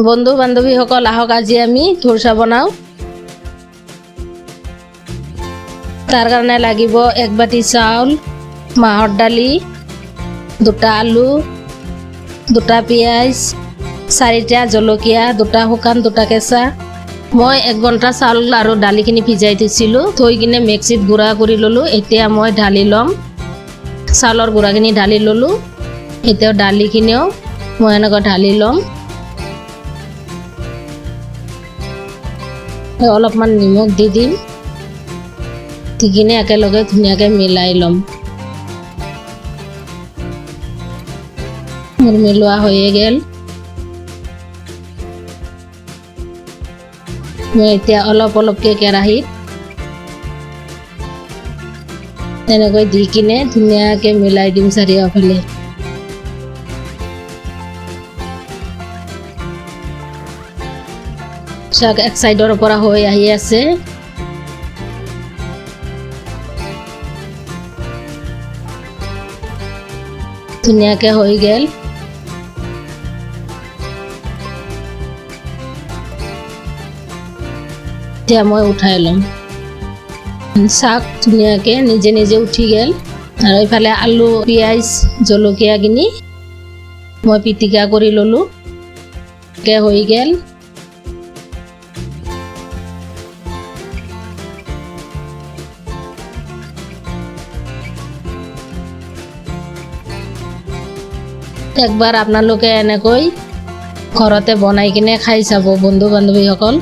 বন্ধু বান্ধৱীসকল আহক আজি আমি থোৰচা বনাওঁ। তাৰ কাৰণে লাগিব 1 বাটি চাউল, মাহৰ দালি, 2টা আলু, 2টা পিঁয়াজ, 4টা জলকীয়া, 2টা শুকান, 2টা কেঁচা। মই 1 ঘণ্টা চাউল আৰু দালিখিনি ভিজাই থৈছিলোঁ, থৈ কিনে মিক্সিত গুড়া কৰি ল'লোঁ। এতিয়া মই ঢালি ল'ম। চাউলৰ গুড়াখিনি ঢালি ল'লোঁ। এতিয়া দালিখিনিও মই এনেকৈ ঢালি ল'ম। অলপমান নিমখ দি দিম, দি কিনে একেলগে ধুনীয়াকৈ মিলাই ল'ম। মোৰ মিলোৱা হৈয়ে গ'ল। মই এতিয়া অলপ অলপকৈ কেৰাহীত এনেকৈ দি কিনে ধুনীয়াকৈ মিলাই দিম চাৰিওফালে। চাওক এক চাইডৰ পৰা হৈ আহি আছে। ধুনীয়াকৈ হৈ গ'ল। এতিয়া মই উঠাই ল'ম। চাওক ধুনীয়াকৈ নিজে নিজে উঠি গ'ল। আৰু এইফালে আলু, পিঁয়াজ, জলকীয়াখিনি মই পিটিকা কৰি ল'লোঁ। হৈ গ'ল। একবাৰ আপোনালোকে এনেকৈ ঘৰতে বনাই কিনে খাই চাব বন্ধু বান্ধৱীসকল।